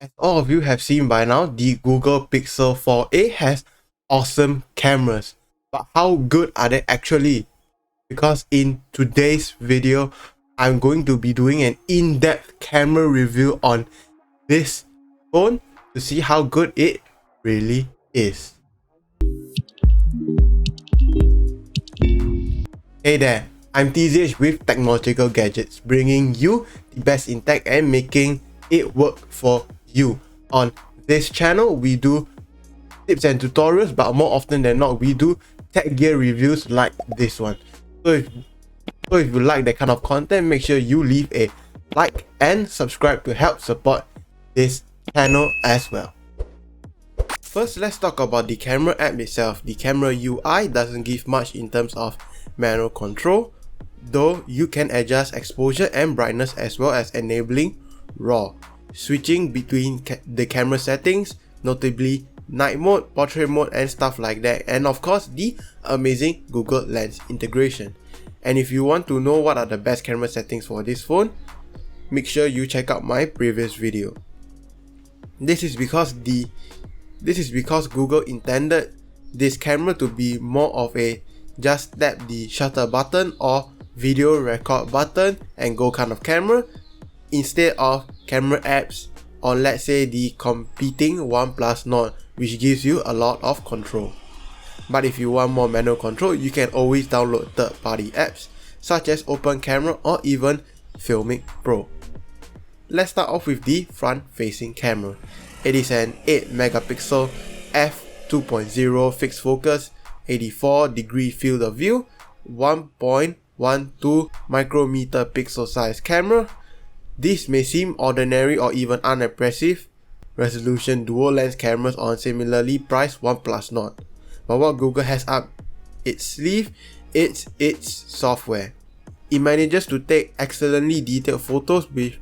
As all of you have seen by now, the Google Pixel 4a has awesome cameras. But how good are they actually? Because in today's video, I'm going to be doing an in-depth camera review on this phone to see how good it really is. Hey there, I'm TZH with Technological Gadgets, bringing you the best in tech and making it work for you. On this channel, we do tips and tutorials, but more often than not, we do tech gear reviews like this one. So if you like that kind of content, make sure you leave a like and subscribe to help support this channel as well. First, let's talk about the camera app itself. The camera UI doesn't give much in terms of manual control, though you can adjust exposure and brightness as well as enabling RAW, switching between the camera settings, notably night mode, portrait mode and stuff like that, and of course the amazing Google Lens integration. And if you want to know what are the best camera settings for this phone, make sure you check out my previous video. This is because Google intended this camera to be more of a just tap the shutter button or video record button and go kind of camera, instead of camera apps or let's say the competing OnePlus Nord, which gives you a lot of control. But if you want more manual control, you can always download third-party apps such as Open Camera or even Filmic Pro. Let's start off with the front-facing camera. It is an 8-megapixel f2.0 fixed focus, 84-degree field of view, 1.12 micrometer pixel size camera. This may seem ordinary or even unimpressive resolution dual lens cameras on similarly priced OnePlus Nord. But what Google has up its sleeve, it's its software. It manages to take excellently detailed photos with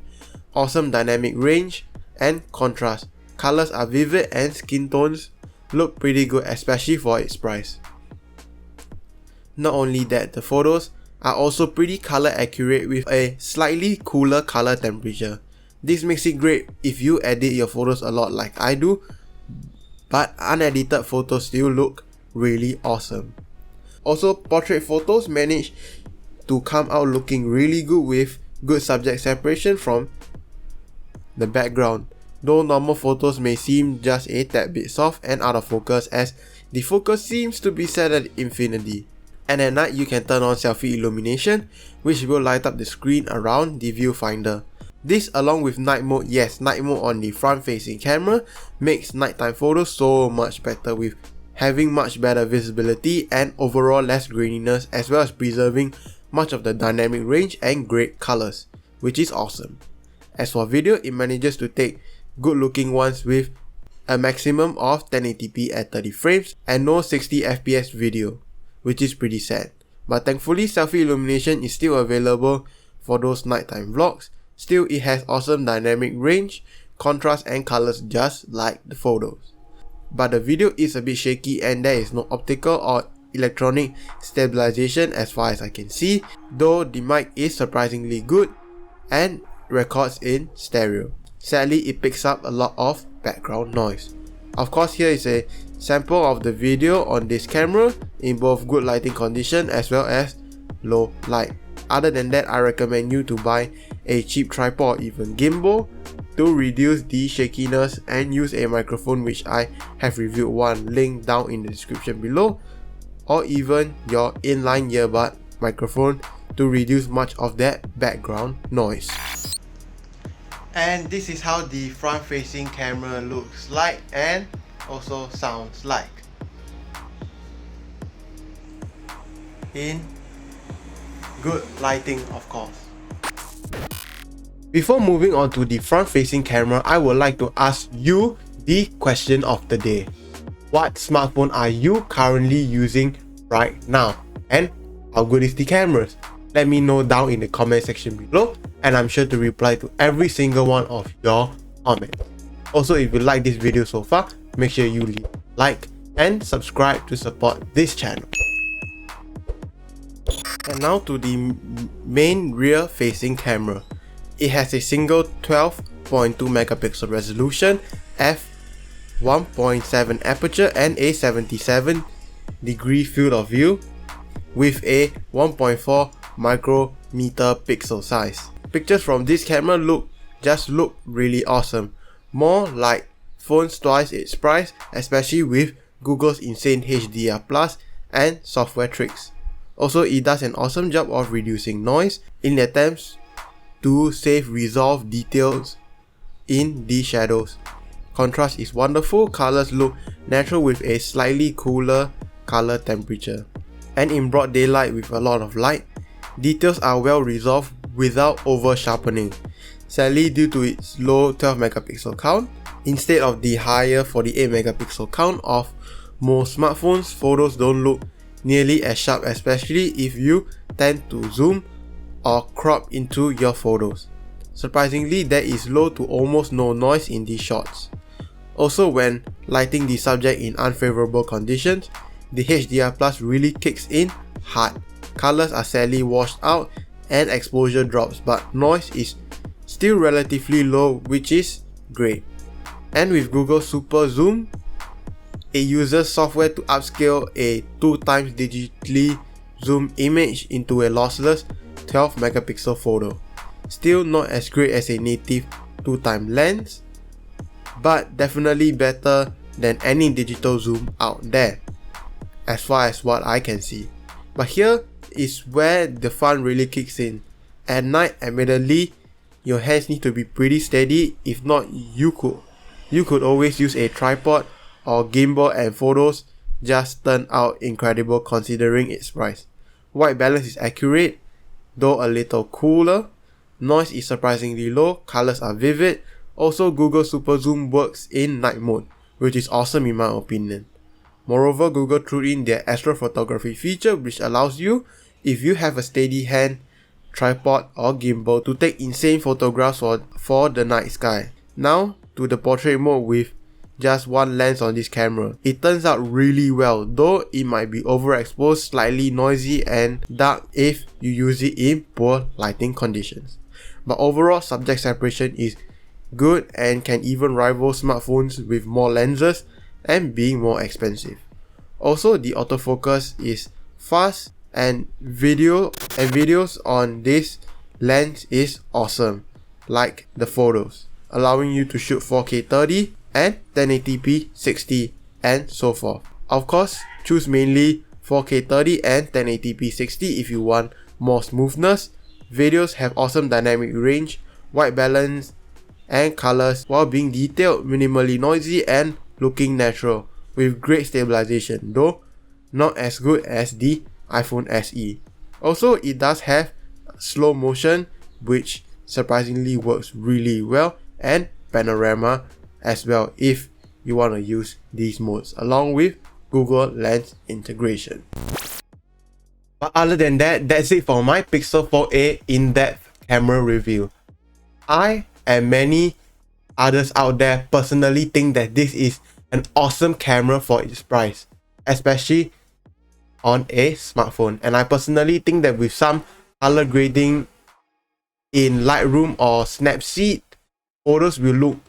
awesome dynamic range and contrast. Colors are vivid and skin tones look pretty good, especially for its price. Not only that, the photos are also pretty color accurate with a slightly cooler color temperature. This makes it great if you edit your photos a lot like I do, but unedited photos still look really awesome. Also, portrait photos manage to come out looking really good with good subject separation from the background, though normal photos may seem just a tad bit soft and out of focus as the focus seems to be set at infinity. And at night you can turn on selfie illumination, which will light up the screen around the viewfinder. This along with night mode, yes, night mode on the front facing camera makes nighttime photos so much better, with having much better visibility and overall less graininess, as well as preserving much of the dynamic range and great colors, which is awesome. As for video, it manages to take good looking ones with a maximum of 1080p at 30 frames and no 60fps video, which is pretty sad. But thankfully selfie illumination is still available for those nighttime vlogs. Still, it has awesome dynamic range, contrast and colors just like the photos. But the video is a bit shaky and there is no optical or electronic stabilization as far as I can see, though the mic is surprisingly good and records in stereo. Sadly, it picks up a lot of background noise. Of course, here is a sample of the video on this camera in both good lighting condition as well as low light. Other than that, I recommend you to buy a cheap tripod or even gimbal to reduce the shakiness and use a microphone, which I have reviewed one, link down in the description below, or even your inline earbud microphone to reduce much of that background noise. And this is how the front facing camera looks like and also sounds like in good lighting, of course. Before moving on to the front facing camera, I would like to ask you the question of the day. What smartphone are you currently using right now? And how good is the cameras? Let me know down in the comment section below, and I'm sure to reply to every single one of your comments. Also, if you like this video so far, make sure you leave a like and subscribe to support this channel. And now to the main rear facing camera. It has a single 12 6.2 megapixel resolution, f1.7 aperture and a 77-degree field of view with a 1.4 micrometer pixel size. Pictures from this camera look really awesome, more like phones twice its price, especially with Google's insane HDR+ and software tricks. Also, it does an awesome job of reducing noise in attempts to save resolve details in the shadows. Contrast is wonderful, colors look natural with a slightly cooler color temperature. And in broad daylight with a lot of light, details are well resolved without over sharpening. Sadly, due to its low 12 megapixel count, instead of the higher 48 megapixel count of most smartphones, photos don't look nearly as sharp, especially if you tend to zoom or crop into your photos. Surprisingly, there is low to almost no noise in these shots. Also, when lighting the subject in unfavorable conditions, the HDR+ really kicks in hard. Colors are sadly washed out and exposure drops, but noise is still relatively low, which is great. And with Google Super Zoom, it uses software to upscale a 2x digitally zoomed image into a lossless 12 megapixel photo. Still not as great as a native 2x lens, but definitely better than any digital zoom out there, as far as what I can see. But here is where the fun really kicks in. At night, admittedly, your hands need to be pretty steady. If not, you could always use a tripod or gimbal and photos just turn out incredible considering its price. White balance is accurate, though a little cooler. Noise is surprisingly low, colors are vivid. Also, Google Super Zoom works in night mode, which is awesome in my opinion. Moreover, Google threw in their astrophotography feature, which allows you, if you have a steady hand, tripod or gimbal, to take insane photographs for the night sky. Now to the portrait mode with just one lens on this camera. It turns out really well, though it might be overexposed, slightly noisy and dark if you use it in poor lighting conditions. But overall, subject separation is good and can even rival smartphones with more lenses and being more expensive. Also, the autofocus is fast and videos on this lens is awesome, like the photos, allowing you to shoot 4K 30 and 1080p 60 and so forth. Of course, choose mainly 4K 30 and 1080p 60 if you want more smoothness. Videos have awesome dynamic range, white balance and colors while being detailed, minimally noisy and looking natural with great stabilization, though not as good as the iPhone SE. Also, it does have slow motion, which surprisingly works really well, and panorama as well if you want to use these modes along with Google Lens integration. But other than that, that's it for my Pixel 4a in-depth camera review. I and many others out there personally think that this is an awesome camera for its price, especially on a smartphone. And I personally think that with some color grading in Lightroom or Snapseed, photos will look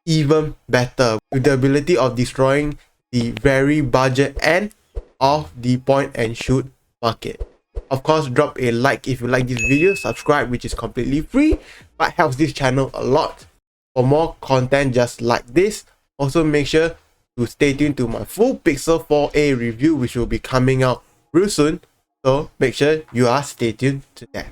even better with the ability of destroying the very budget end of the point and shoot market. Of course, drop a like if you like this video, subscribe, which is completely free but helps this channel a lot. For more content just like this, also make sure to stay tuned to my full Pixel 4a review, which will be coming out real soon, so make sure you are stay tuned to that.